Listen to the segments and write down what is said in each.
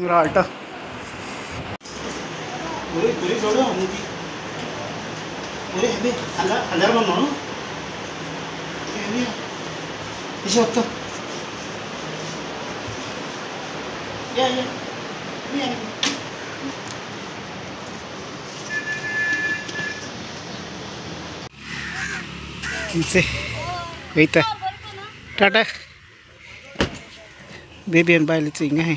Rata हजार म्हणून वैता Tata baby आणि बायलीचं हिंग आहे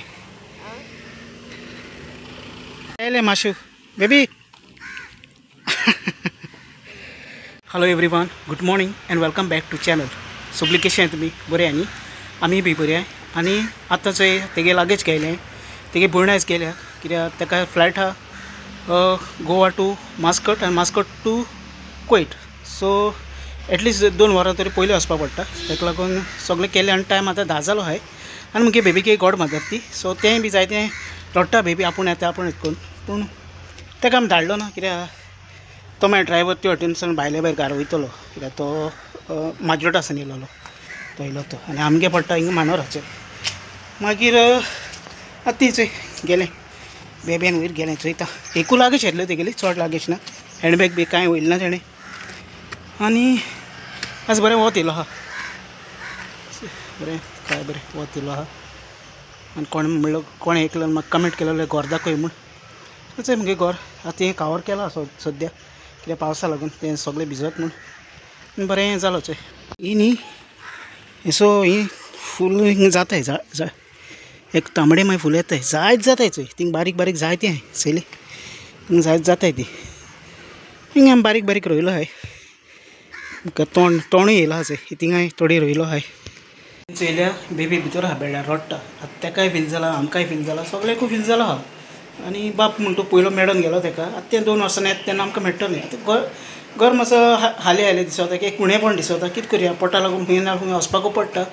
यायले माशू baby hello everyone good morning and welcome back to channel सगळी कशी आहे तुम्ही बरे आनी आम्ही बी बरे आहे आणि आताच तेगे लागेच गेले तेगे बुरण्याच गेल्या कित्याक ताका फ्लायट हा गोवा टू मास्कट आनी Muscat to Kuwait so at least 2 वरां तरी पयलीं वचपाक पडटा ताका लागून सगळें केलें आनी टायम आतां 10 जालो आहाय आनी मुगे बेबीक गोड मारता सो तेंय बी जाय तें रडटा बेबी आपूण येता आपूण करून पूण ताका आमी धाडलो ना कित्याक तो मागीर ड्रायव्हर ते वटेनसून भायले भायर घरा वयतलो कित्याक तो माजोर्डा सावन येयलो तो येयलो तो आनी आमगे पडटा हिंगा मानोराचेर मागीर आतां थंय गेलें बेबेन वयर गेलें चोयता एकू लागींच येतल्यो तेगेली चड लागींच ना हँडबॅग बी कांय वयलें ना तेणें आनी आज बरें वत येयलो आहा बरें काय बरें वत येयलो आहा आनी कोण म्हणलो कोण एकलो म्हाका कमेंट केलेलो घर दाखय म्हूण चोय मुगे घर आतां हें कावर केलां सद्या कित्याक पावसा लागून तें सगळें भिजत म्हूण बरें जालो चोय ही न्ही सो ही फूल हिंगा जाताय जा एक तांबडे मागीर फूल येताय जायत जाताय चोय थिंग बारीक बारीक जायती हाय चयली हिंगा जायत जाताय ती हिंगा आमी बारीक बारीक रोयलो हाय तोणूय येयलो आहा चोय थिंगाय थोडी रोयलो हाय चयल्या बेबी भितर आहा बेड्यार रडटा आतां ताकाय फील जाला आमकांय फील जाला सगळ्यांकूय फील जाला आहा आनी बाप म्हणटा तो पयलो मेडून गेलो ताका आतां तें 2 वर्सांनी येता तेन्ना आमकां मेळटलें आतां घर मातसो हाले हाले दिसता एक कुणेपण दिसता कितें करया पोटा लागून खंय ना खंय वचपाकू पडटा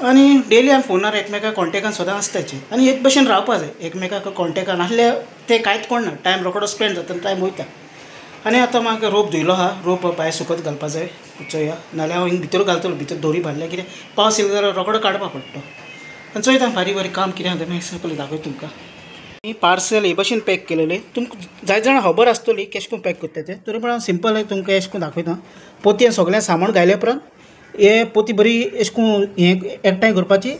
आनी डेली आमी फोनार एकमेकाक कॉन्टेक्टान सदां आसताचे आनी एक भशेन रावपा जाय एकमेकाक कॉन्टेक्टान आसल्यार तें कांयच कोणना टायम रोखडो स्पेंड जाता टायम वयता आनी आतां म्हाका रोप धुयलो आहा रोप भायर सुकत घालपा जाय चोया नाल्यार हांव हिंगा भितर घालतलो भितर दोरी बांदल्या कित्याक पावस येयलो जाल्यार रोखडो काडपा पडटा आनी चोयता बारीक बारीक काम कितें आसा तें सगळें दाखय तुमकां पार्सल हे भशेन पॅक केलेलें तुमकां जाय जाणां खबर आसतली केश कोन पॅक करता तें तरी पूण हांव सिंपल तुमकां एश कोन्न दाखयता पोतयेन सगळें सामान घायल्या उपरांत हे पोती बरी एश कोन्न हें एकठांय करपाची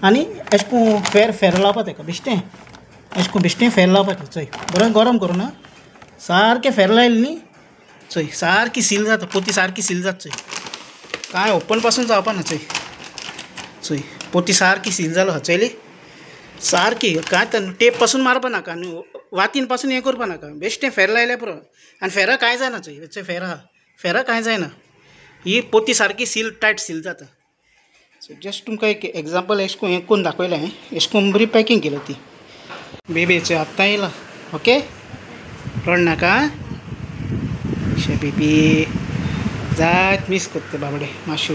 आनी एश कोन्न फेर लावपा ताका बेश्टें एश कोन्न बेश्टें फेर लावपाचें चोय बरें गरम करून ना सारकें फेर लायलें न्ही चोय सारकी सील जाता पोती सारकी सील जाता चोय कांय ओपन पासून जावपा ना चोय चोय पोती सारकी सील जालो आहा चयली सारकी काय तर टेप पासून मारपा नाका आनी वातीन पासून हें करपा नाका बेश्टें फेर लायल्या पुरो आनी फेरा कांय जायना चोय फेर आहा फेरा कांय जायना ही पोती सारकी सील टायट सील जाता सो जस्ट तुमकां एक एग्जांपल एश कोन्न हें करून दाखयलें हांवें एश कोन्न बरी पॅकींग केलो ती बेबीचें आत्तां येयला ओके रड नाका शे बेबी जायत मिस करता बाबडे मातशें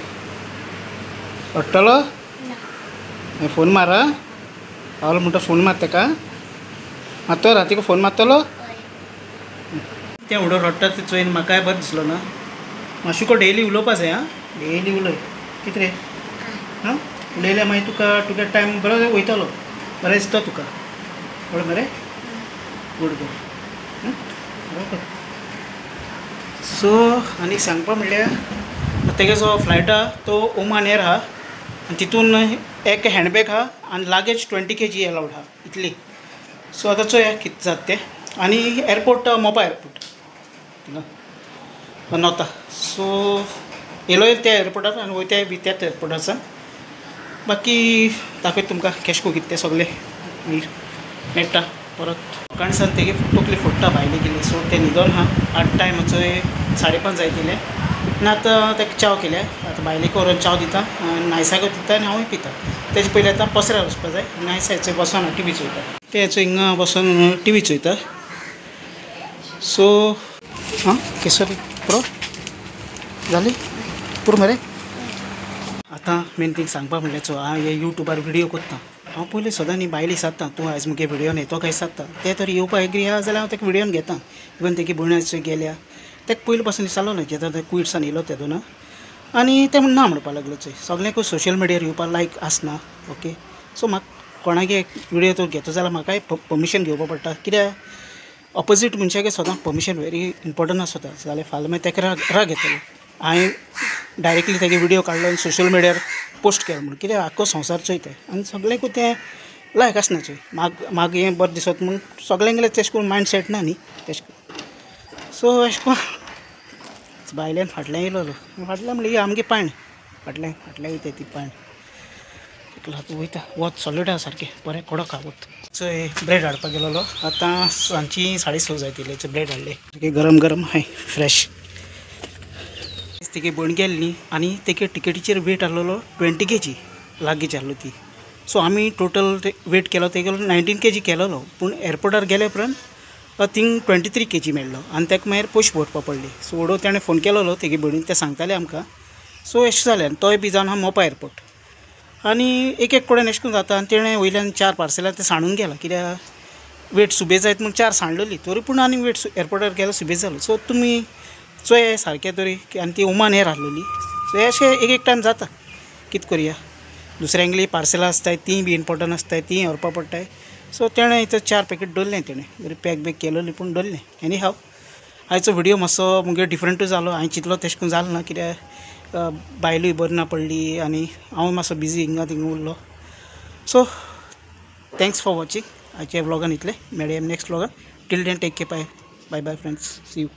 रडटलो फोन मार पावलो म्हणटा फोन मार ताका मात्तो रातीक फोन मारतलो तें उडो रडटा तें चोयन म्हाकाय बरें दिसलो ना मातशें डेली उलोवपा जाय आं डेली उलय कितें रे हां उलयल्यार मागीर तुका टायम बरो वयतलो बरें दिसता तुका बरें मरे गूड गूड सो आनी सांगपा म्हणल्यार तेगे जो फ्लायट आहा तो ओमान एअर आहा आनी तितून एक हँडबॅग आहा आनी लागेज 20 kg अलावड आहा इतली सो आतां चोया कितें जाता तें आनी एअरपोर्ट मोपा एअरपोर्ट नोता सो येयलो त्या एअरपोर्टार आनी वयताय बी त्याच एअरपोर्टार बाकी दाखयता तुमकां केश को कितें तें सगळें मागीर मेळटा परत कणसान तेगे तकली फोडटा भायली गेली सो तें न्हिदोन आहा 8 टायमाचो 5:30 जायतिले आनी आतां ताका चाव केल्या आतां भायलेक व्हरून चाव दिता नायसाक दिता आनी हांवूय पिता तेजे पयलीं आतां पसऱ्यार वचपा जाय नायसा हेचो बसोन हांव टीव्ही चोयता ते हेचो हिंगा बसोन टीव्ही चोयता सो हां केसर पुरो जाली पुरो मरे आतां मेन थिंग सांगपा म्हणल्यार चो हांव हे यूट्यूबार व्हिडियो करता हांव पयलीं सदां न्ही बायली सादता तूं आयज मुगे व्हिडियोन येतो काय सादता ते तर येवपा एग्री आहा जाल्यार हांव ताका व्हिडियोन घेता इवन तेगे भयणाच्यो गेल्या ताका पयलीं पासून दिसतालो न्हय जेन्ना ते कुयट्सान येयलो तेदून आनी ते ना म्हणपा लागलो चोय सगळ्यांकूच सोशल मिडियार येवपा लायक आसना ओके सो म्हाका कोणागे व्हिडिओ तो घेता जाल्यार म्हाकाय परमिशन घेवपा पडटा, कित्याक ऑपोजीट मनशागे सदां परमिशन व्हेरी इम्पॉर्टंट आसता, जाल्यार फाल्यां मागीर तेका राग येतलो. हांवें डायरेक्टली तेगे व्हिडिओ काडलो आनी सोशल मिडियार पोस्ट केलो म्हूण, कित्याक आख्खो संवसार चोयता आनी सगळ्यांकूय तें लायक आसना चोय. म्हाका हें बरें दिसत म्हूण सगळ्यांगेलें तेशें करून मायंड सेट ना न्ही तेशें करून. सो अशें करून भायल्यान फाटल्यान येयलो, फाटल्यान म्हणलें ही आमगे पायण, फाटल्यान वयता ती पायण, तूं वयता वत सॉलिड आहा सारकें बरें कडक आहा वत. चोय ब्रेड हाडपाक गेलोलो, आतां सांजची 6:30 जायत ब्रेड हाडले, गरम गरम हाय फ्रेश. तेगे भण गेली न्ही आनी तेगे टिकेटीचेर वेट आहलोलो 20 kg लागींच आहलो ती. सो आमी टोटल वेट केलो तेगेलो 19 kg केलोलो, पूण एअरपोर्टार गेले उपरांत थिंग 23 kg मेळ्ळो आनी ताका मागीर पयशे भरपा पडले. सो ओडो ताणें फोन केलोलो तेगे भणीन, ते सांगताले आमकां. सो अशें जालें आनी तोय बी जावन आहा मोपा एअरपोर्ट आनी एक कडेन अशें करून जाता. आनी तेणें वयल्यान 4 पार्सलां ते सांडून गेला, कित्याक वेट सुबेज जायत म्हूण 4 सांडलेली, तरी पूण आनी वेट एअरपोर्टार गेलो सुबेज जालो. सो तुमी चोय सारकें तरी, आनी ती ओमान एअर आहलोली. सो अशें एक टायम जाता, कितें करया. दुसऱ्यांगेली पार्सलां आसताय तीं बी इम्पॉर्टंट आसताय, तीं व्हरपा पडटाय. सो तेणें इथं 4 पॅकेट दवरलें, तेणें बरी पॅक केलोली पूण दवरलें. एनी हांव आयचो व्हिडिओ मातसो मुगे डिफरंटूय जालो, हांवें चिंतलो तशें करून जालें ना, कित्याक बायलूय बरी ना पडली आनी हांव मातसो बिजी हिंगा थिंगा उरलो. So thanks for watching. आयच्या व्लॉगान इतलें, मेळया नेक्स्ट व्लॉगान. Till then take care, bye bye friends, see you.